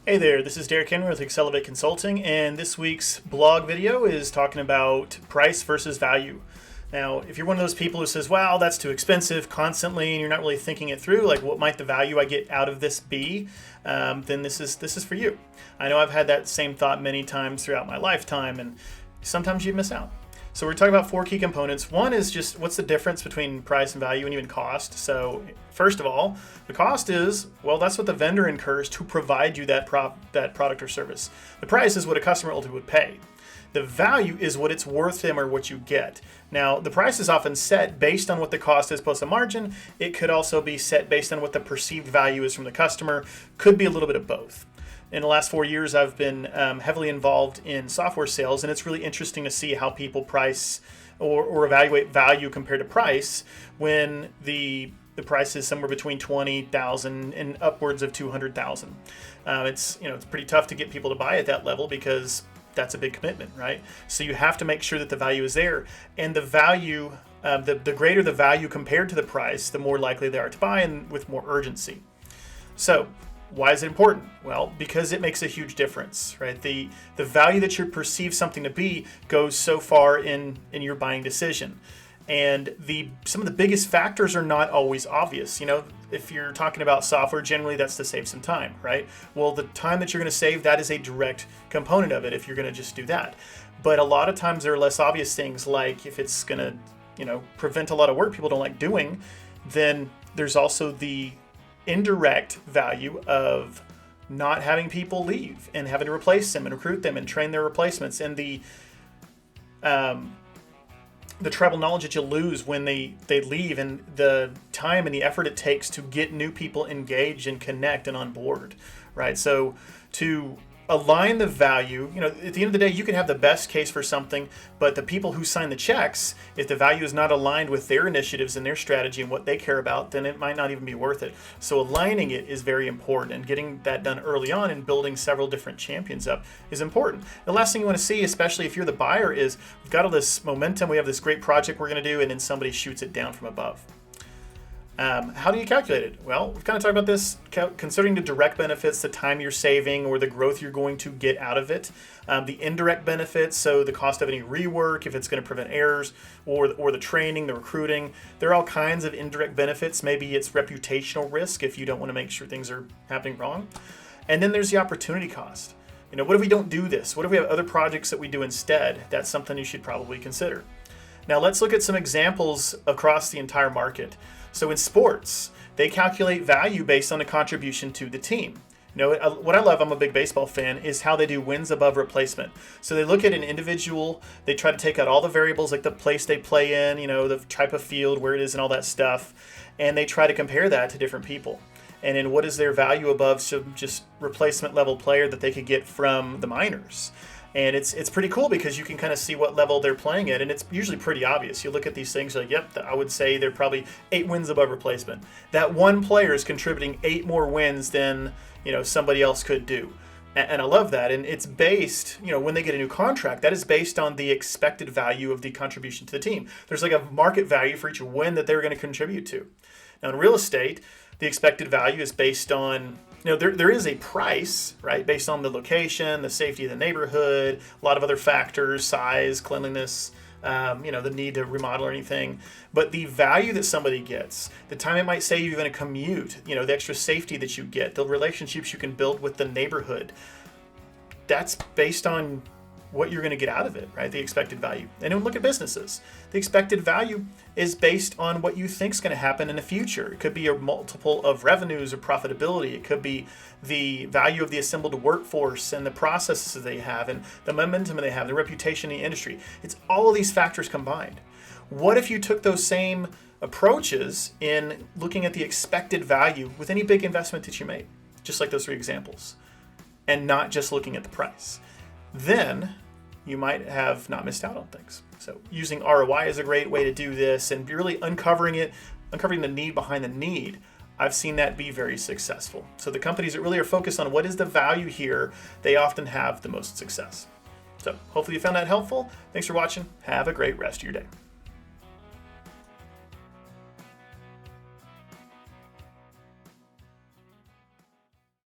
Hey there, this is Derek Henry with Accelerate Consulting, and this week's blog video is talking about price versus value. Now, if you're one of those people who says, wow, that's too expensive constantly, and you're not really thinking it through, like what might the value I get out of this be, then this is for you. I know I've had that same thought many times throughout my lifetime, and sometimes you miss out. So we're talking about four key components. One is just what's the difference between price and value and even cost. So first of all, the cost is, well, that's what the vendor incurs to provide you that product or service. The price is what a customer ultimately would pay. The value is what it's worth to them or what you get. Now, the price is often set based on what the cost is plus a margin. It could also be set based on what the perceived value is from the customer. Could be a little bit of both. In the last 4 years, I've been heavily involved in software sales, and it's really interesting to see how people price or evaluate value compared to price when the price is somewhere between 20,000 and upwards of 200,000. It's pretty tough to get people to buy at that level because that's a big commitment, right? So you have to make sure that the value is there, and the value, the greater the value compared to the price, the more likely they are to buy and with more urgency. So why is it important? Well, because it makes a huge difference, right? The value that you perceive something to be goes so far in your buying decision. And some of the biggest factors are not always obvious. If you're talking about software, generally that's to save some time, right? Well, the time that you're going to save, that is a direct component of it if you're going to just do that. But a lot of times there are less obvious things, like if it's going to, prevent a lot of work people don't like doing, then there's also the indirect value of not having people leave and having to replace them and recruit them and train their replacements, and the tribal knowledge that you lose when they leave, and the time and the effort it takes to get new people engaged and connect and on board, right? So to align the value, at the end of the day, you can have the best case for something, but the people who sign the checks, if the value is not aligned with their initiatives and their strategy and what they care about, then it might not even be worth it. So aligning it is very important, and getting that done early on and building several different champions up is important. The last thing you want to see, especially if you're the buyer, is we've got all this momentum, we have this great project we're going to do, and then somebody shoots it down from above. How do you calculate it? Well, we've kind of talked about this, considering the direct benefits, the time you're saving or the growth you're going to get out of it. The indirect benefits, so the cost of any rework, if it's going to prevent errors, or the training, the recruiting. There are all kinds of indirect benefits. Maybe it's reputational risk if you don't want to make sure things are happening wrong. And then there's the opportunity cost. What if we don't do this? What if we have other projects that we do instead? That's something you should probably consider. Now let's look at some examples across the entire market. So in sports, they calculate value based on the contribution to the team. What I love, I'm a big baseball fan, is how they do wins above replacement. So they look at an individual, they try to take out all the variables like the place they play in, the type of field, where it is and all that stuff, and they try to compare that to different people. And then what is their value above some just replacement level player that they could get from the minors. And it's pretty cool because you can kind of see what level they're playing at, and it's usually pretty obvious. You look at these things like, yep, I would say they're probably 8 wins above replacement. That one player is contributing 8 more wins than somebody else could do. And I love that. And it's based, when they get a new contract, that is based on the expected value of the contribution to the team. There's like a market value for each win that they're going to contribute to. Now in real estate, the expected value is based on, there is a price, right, based on the location, the safety of the neighborhood, a lot of other factors, size, cleanliness, the need to remodel or anything. But the value that somebody gets, the time it might save you in a commute, the extra safety that you get, the relationships you can build with the neighborhood, that's based on what you're going to get out of it, right? The expected value. And then look at businesses. The expected value is based on what you think is going to happen in the future. It could be a multiple of revenues or profitability. It could be the value of the assembled workforce and the processes they have and the momentum they have, the reputation in the industry. It's all of these factors combined. What if you took those same approaches in looking at the expected value with any big investment that you made, just like those 3 examples, and not just looking at the price? Then you might have not missed out on things. So using ROI is a great way to do this, and really uncovering the need behind the need. I've seen that be very successful. So the companies that really are focused on what is the value here, they often have the most success. So hopefully you found that helpful. Thanks for watching. Have a great rest of your day.